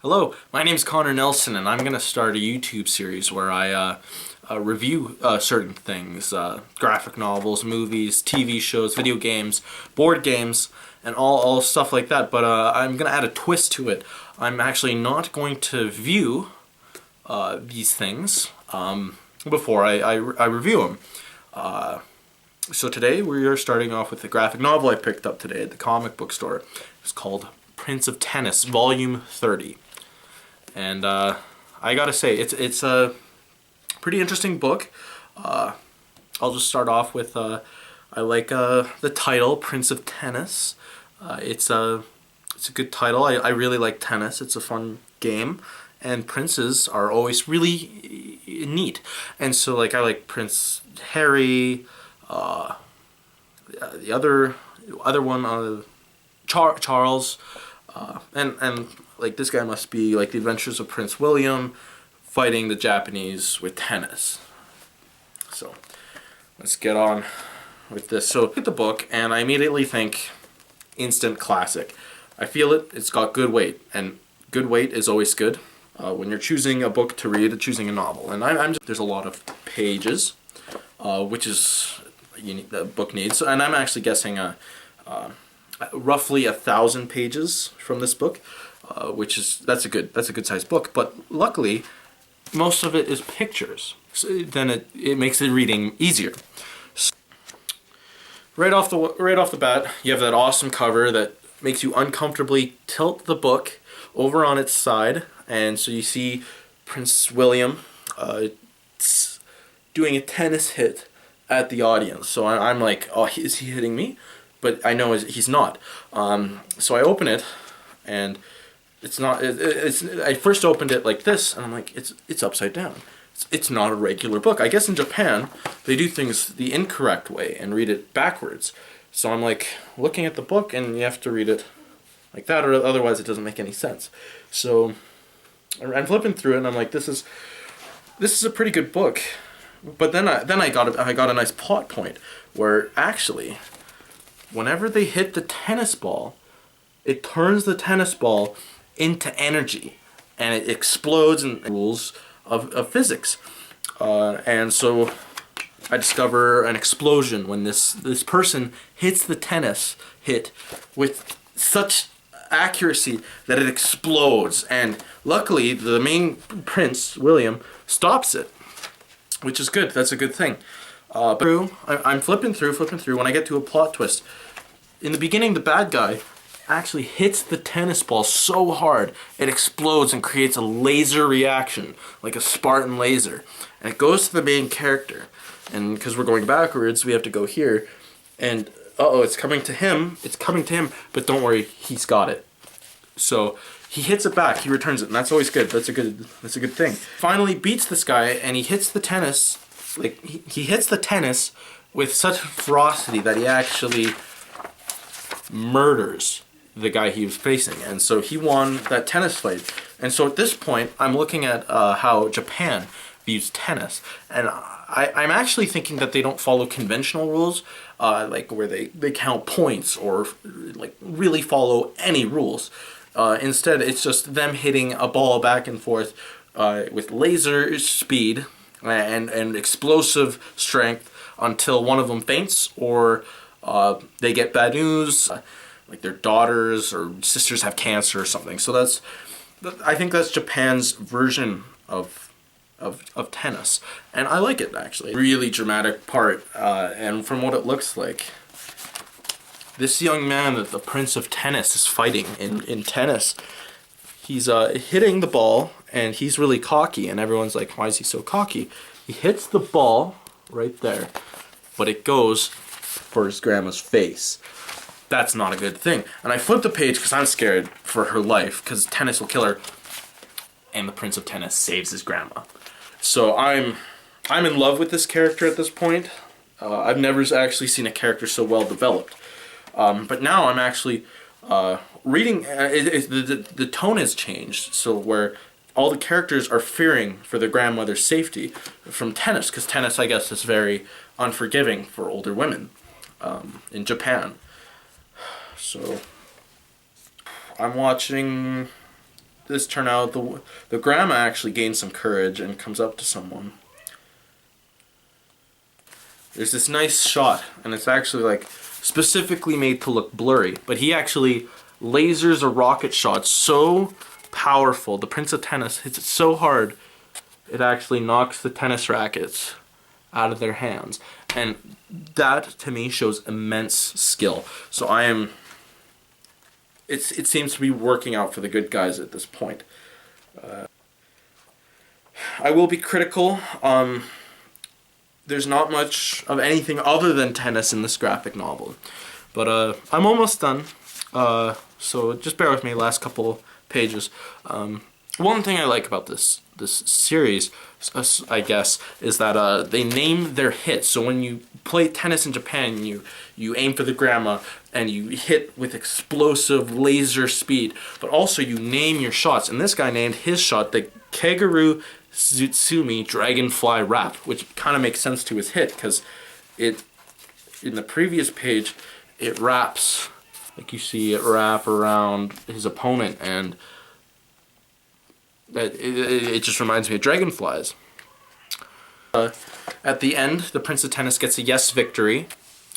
Hello, my name's Connor Nelson, and I'm going to start a YouTube series where I review certain things, graphic novels, movies, TV shows, video games, board games, and all stuff like that. But I'm going to add a twist to it. I'm actually not going to view these things before I review them. So today we are starting off with the graphic novel I picked up today at the comic book store. It's called Prince of Tennis, Volume 30. And I gotta say, it's a pretty interesting book. I'll just start off with I like the title, Prince of Tennis. It's a good title. I really like tennis. It's a fun game, and princes are always really neat. And so I like Prince Harry. The other one, Charles, and like this guy must be like the Adventures of Prince William fighting the Japanese with tennis. So let's get on with this. So I look at the book and I immediately think instant classic. I feel it. It's got good weight, and good weight is always good when you're choosing a book to read, choosing a novel. And there's a lot of pages, which is the book needs, and I'm actually guessing roughly 1,000 pages from this book, that's a good sized book. But luckily, most of it is pictures, so then it makes the reading easier. So, right off the bat, you have that awesome cover that makes you uncomfortably tilt the book over on its side, and so you see Prince William doing a tennis hit at the audience. So I'm like, oh, is he hitting me? But I know he's not. So I open it, and it's not. I first opened it like this, and I'm like, it's upside down. It's not a regular book. I guess in Japan they do things the incorrect way and read it backwards. So I'm like looking at the book, and you have to read it like that, or otherwise it doesn't make any sense. So I'm flipping through it, and I'm like, this is a pretty good book. But then I got a nice plot point where actually, whenever they hit the tennis ball, it turns the tennis ball into energy, and it explodes in rules of physics. And so I discover an explosion when this person hits the tennis hit with such accuracy that it explodes. And luckily, the main Prince William stops it, which is good. That's a good thing. But I'm flipping through when I get to a plot twist. In the beginning, the bad guy actually hits the tennis ball so hard it explodes and creates a laser reaction, like a Spartan laser. And it goes to the main character. And because we're going backwards, we have to go here. And it's coming to him. It's coming to him, but don't worry, he's got it. So he hits it back, he returns it, and that's always good. That's a good thing. Finally beats this guy, and he hits the tennis, he hits the tennis with such ferocity that he actually murders the guy he was facing. And so he won that tennis fight. And so at this point, I'm looking at how Japan views tennis, and I'm actually thinking that they don't follow conventional rules, like where they count points or like really follow any rules. Instead, it's just them hitting a ball back and forth with laser speed and explosive strength until one of them faints or they get bad news, like their daughters or sisters have cancer or something. So I think that's Japan's version of tennis, and I like it actually. Really dramatic part, and from what it looks like, this young man that the Prince of Tennis is fighting in tennis, he's hitting the ball, and he's really cocky, and everyone's like, why is he so cocky? He hits the ball right there, but it goes for his grandma's face. That's not a good thing. And I flipped the page because I'm scared for her life, because tennis will kill her, and the Prince of Tennis saves his grandma. So I'm in love with this character at this point. I've never actually seen a character so well developed. But now I'm actually reading, the tone has changed, so where all the characters are fearing for their grandmother's safety from tennis, because tennis, I guess, is very unforgiving for older women in Japan. So I'm watching this turn out? The grandma actually gains some courage and comes up to someone. There's this nice shot, and it's actually like specifically made to look blurry, but he actually lasers a rocket shot so powerful. The Prince of Tennis hits it so hard, it actually knocks the tennis rackets out of their hands. And that, to me, shows immense skill. So it seems to be working out for the good guys at this point. I will be critical. There's not much of anything other than tennis in this graphic novel. But I'm almost done. So just bear with me, last couple pages. One thing I like about this series, I guess, is that they name their hits. So when you play tennis in Japan, you aim for the grandma and you hit with explosive laser speed, but also you name your shots. And this guy named his shot the Kaguru Zutsumi Dragonfly Wrap, which kind of makes sense to his hit, because in the previous page it wraps, like you see it wrap around his opponent, and it just reminds me of dragonflies. At the end, the Prince of Tennis gets a yes victory,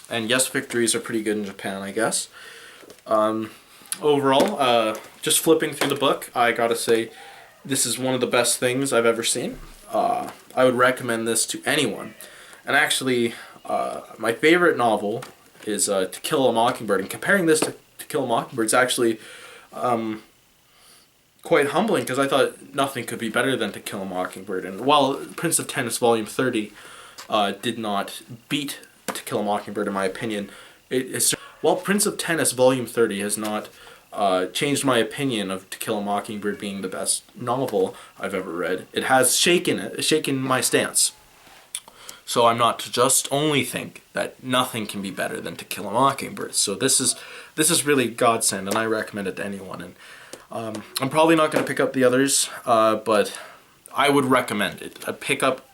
and yes victories are pretty good in Japan, I guess. Overall, just flipping through the book, I gotta say, this is one of the best things I've ever seen. I would recommend this to anyone. And actually, my favorite novel is To Kill a Mockingbird, and comparing this to Kill a Mockingbird is actually quite humbling, because I thought nothing could be better than To Kill a Mockingbird. And while Prince of Tennis Volume 30 did not beat To Kill a Mockingbird in my opinion, while Prince of Tennis Volume 30 has not changed my opinion of To Kill a Mockingbird being the best novel I've ever read, it has shaken my stance. So I'm not to just only think that nothing can be better than To Kill a Mockingbird. So this is really godsend, and I recommend it to anyone. And I'm probably not going to pick up the others, but I would recommend it. Pick up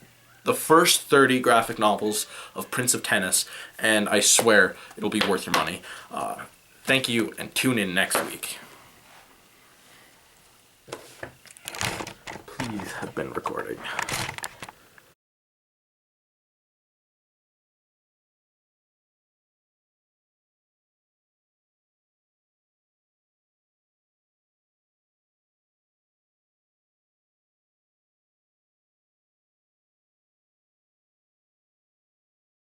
the first 30 graphic novels of Prince of Tennis, and I swear it'll be worth your money. Thank you, and tune in next week. Please have been recording.